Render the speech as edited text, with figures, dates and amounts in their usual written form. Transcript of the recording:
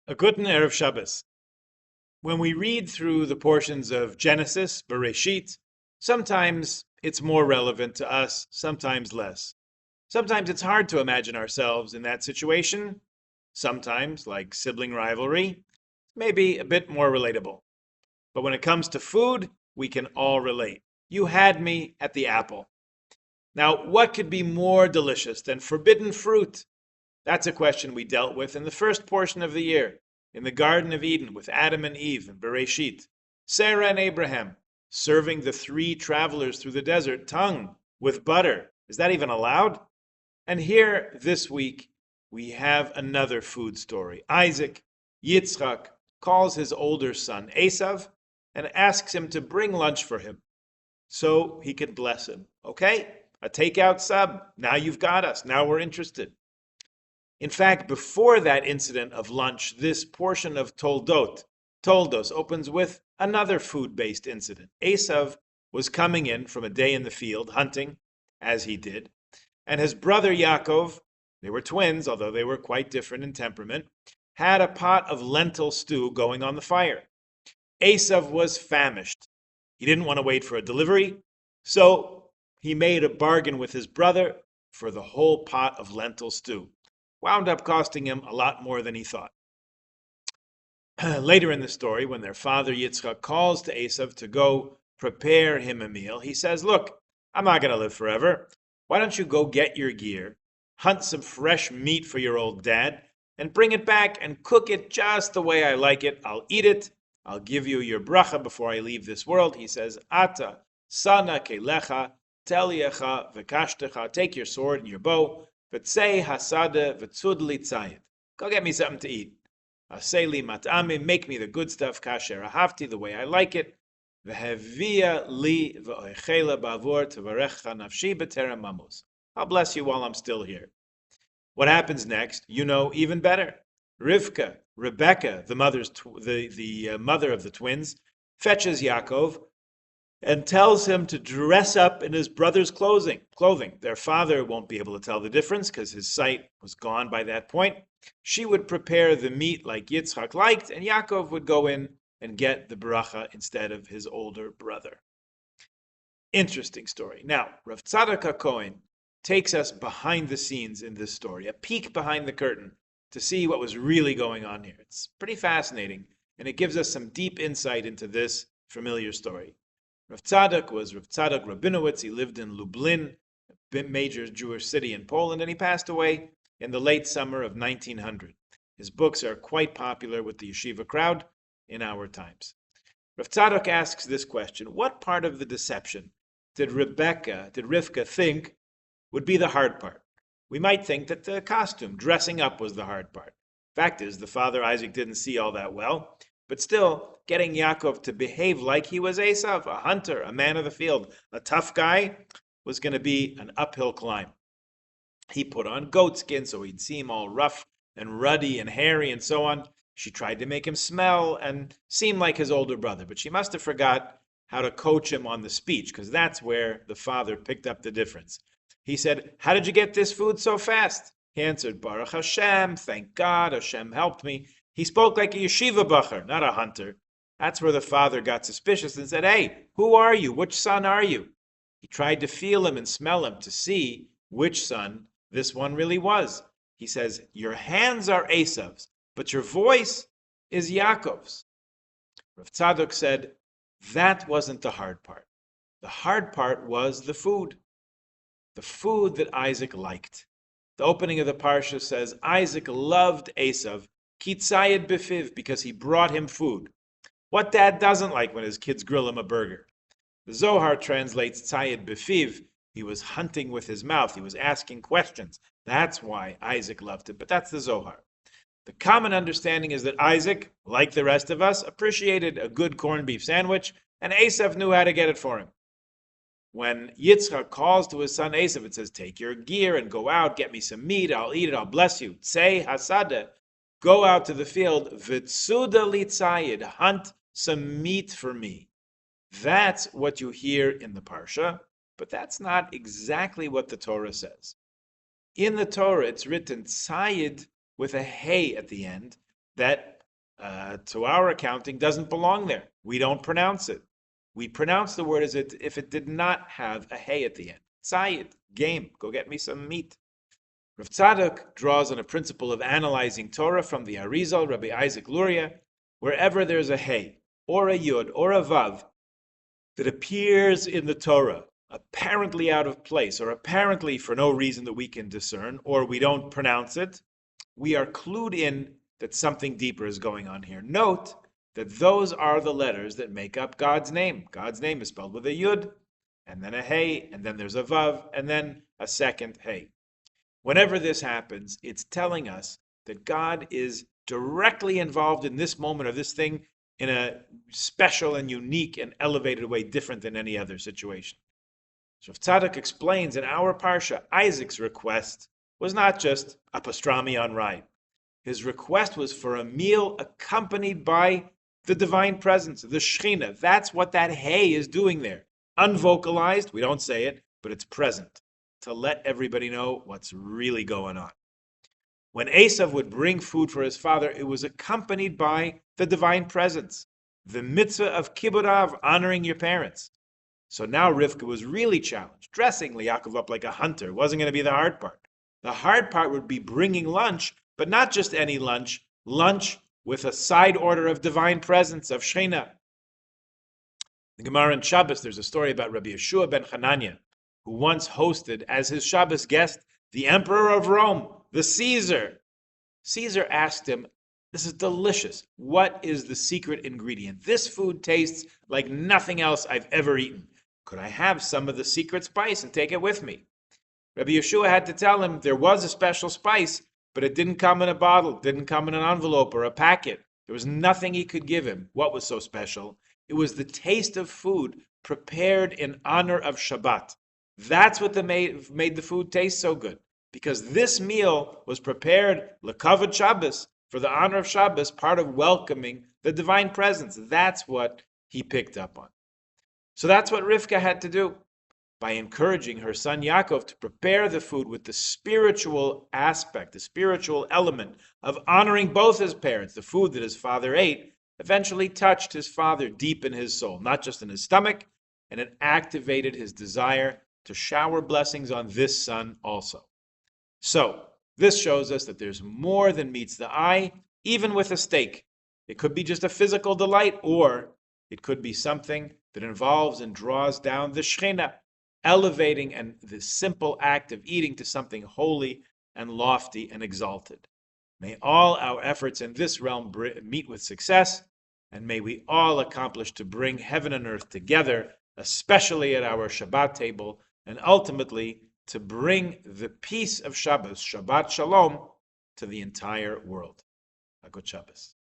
A Guten Erev Shabbos. When we read through the portions of Genesis, Bereshit, sometimes it's more relevant to us, sometimes less. Sometimes it's hard to imagine ourselves in that situation. Sometimes, like sibling rivalry, maybe a bit more relatable. But when it comes to food, we can all relate. You had me at the apple. Now, what could be more delicious than forbidden fruit? That's a question we dealt with in the first portion of the year, in the Garden of Eden with Adam and Eve and Bereshit. Sarah and Abraham serving the three travelers through the desert tongue with butter. Is that even allowed? And here this week we have another food story. Isaac, Yitzchak, calls his older son Esav and asks him to bring lunch for him so he can bless him. Okay, a takeout sub. Now you've got us. Now we're interested. In fact, before that incident of lunch, this portion of Toldos, opens with another food-based incident. Esav was coming in from a day in the field, hunting, as he did, and his brother Yaakov, they were twins, although they were quite different in temperament, had a pot of lentil stew going on the fire. Esav was famished. He didn't want to wait for a delivery, so he made a bargain with his brother for the whole pot of lentil stew. Wound up costing him a lot more than he thought. Later in the story, when their father Yitzchak calls to Esav to go prepare him a meal, he says, "Look, I'm not going to live forever. Why don't you go get your gear, hunt some fresh meat for your old dad, and bring it back and cook it just the way I like it. I'll eat it. I'll give you your bracha before I leave this world." He says, "Ata, sana kelecha, teliecha, v'kashtecha." Take your sword and your bow. V'tzei hasada v'tzud li tzayid. Go get me something to eat. Aseli mat'ame, make me the good stuff, kasher ahavti, the way I like it. V'hevia li v'oichela ba'avor t'varecha nafshi b'terem mamos. I'll bless you while I'm still here. What happens next, you know even better. Rebecca, the mother of the twins, fetches Yaakov and tells him to dress up in his brother's clothing. Their father won't be able to tell the difference because his sight was gone by that point. She would prepare the meat like Yitzchak liked, and Yaakov would go in and get the bracha instead of his older brother. Interesting story. Now, Rav Tzadok HaKohen takes us behind the scenes in this story, a peek behind the curtain to see what was really going on here. It's pretty fascinating, and it gives us some deep insight into this familiar story. Rav Tzadok was Rav Tzadok Rabinowitz. He lived in Lublin, a major Jewish city in Poland, and he passed away in the late summer of 1900. His books are quite popular with the yeshiva crowd in our times. Rav Tzadok asks this question: what part of the deception did Rivka think would be the hard part? We might think that the costume, dressing up, was the hard part. Fact is, the father Isaac didn't see all that well, but still, getting Yaakov to behave like he was Esav, a hunter, a man of the field, a tough guy, was going to be an uphill climb. He put on goat skin so he'd seem all rough and ruddy and hairy and so on. She tried to make him smell and seem like his older brother, but she must have forgot how to coach him on the speech, because that's where the father picked up the difference. He said, "How did you get this food so fast?" He answered, "Baruch Hashem, thank God, Hashem helped me." He spoke like a yeshiva bacher, not a hunter. That's where the father got suspicious and said, "Hey, who are you? Which son are you?" He tried to feel him and smell him to see which son this one really was. He says, "Your hands are Esav's, but your voice is Yaakov's." Rav Tzadok said, that wasn't the hard part. The hard part was the food that Isaac liked. The opening of the parsha says, Isaac loved Esav, kitzayed befiv, because he brought him food. What dad doesn't like when his kids grill him a burger? The Zohar translates tzayed befiv. He was hunting with his mouth. He was asking questions. That's why Isaac loved it. But that's the Zohar. The common understanding is that Isaac, like the rest of us, appreciated a good corned beef sandwich, and Esav knew how to get it for him. When Yitzchak calls to his son Esav, it says, "Take your gear and go out, get me some meat, I'll eat it, I'll bless you." Tzei hasada, go out to the field, v'tzuda li tzayid, hunt some meat for me. That's what you hear in the parsha, but that's not exactly what the Torah says. In the Torah, it's written tzayid with a hey at the end, that to our accounting, doesn't belong there. We don't pronounce it. We pronounce the word as if it did not have a hey at the end. Tzayit, game, go get me some meat. Rav Tzadok draws on a principle of analyzing Torah from the Arizal, Rabbi Isaac Luria. Wherever there's a hey, or a yud, or a vav, that appears in the Torah, apparently out of place, or apparently for no reason that we can discern, or we don't pronounce it, we are clued in that something deeper is going on here. Note that those are the letters that make up God's name. God's name is spelled with a yud, and then a hey, and then there's a vav, and then a second hey. Whenever this happens, it's telling us that God is directly involved in this moment of this thing in a special and unique and elevated way, different than any other situation. So Tzadok explains in our parsha, Isaac's request was not just a pastrami on rye. His request was for a meal accompanied by the divine presence, the Shekhinah. That's what that hey is doing there. Unvocalized, we don't say it, but it's present to let everybody know what's really going on. When Esav would bring food for his father, it was accompanied by the divine presence, the mitzvah of kibbud, honoring your parents. So now Rivka was really challenged. Dressing Yaakov up like a hunter wasn't going to be the hard part. The hard part would be bringing lunch, but not just any lunch, lunch with a side order of divine presence, of Shekhinah. The Gemara in Shabbos, there's a story about Rabbi Yeshua ben Hanania, who once hosted as his Shabbos guest the Emperor of Rome, the Caesar. Caesar asked him, this is delicious. What is the secret ingredient? This food tastes like nothing else I've ever eaten. Could I have some of the secret spice and take it with me? Rabbi Yeshua had to tell him there was a special spice, but it didn't come in a bottle, didn't come in an envelope or a packet. There was nothing he could give him. What was so special? It was the taste of food prepared in honor of Shabbat. That's what made the food taste so good. Because this meal was prepared l'kavod Shabbos, for the honor of Shabbos, part of welcoming the divine presence. That's what he picked up on. So that's what Rivka had to do. By encouraging her son Yaakov to prepare the food with the spiritual aspect, the spiritual element of honoring both his parents, the food that his father ate, eventually touched his father deep in his soul, not just in his stomach, and it activated his desire to shower blessings on this son also. So, this shows us that there's more than meets the eye, even with a steak. It could be just a physical delight, or it could be something that involves and draws down the Shekhinah, elevating and the simple act of eating to something holy and lofty and exalted. May all our efforts in this realm meet with success, and may we all accomplish to bring heaven and earth together, especially at our Shabbat table, and ultimately to bring the peace of Shabbos, Shabbat Shalom, to the entire world. A good Shabbos.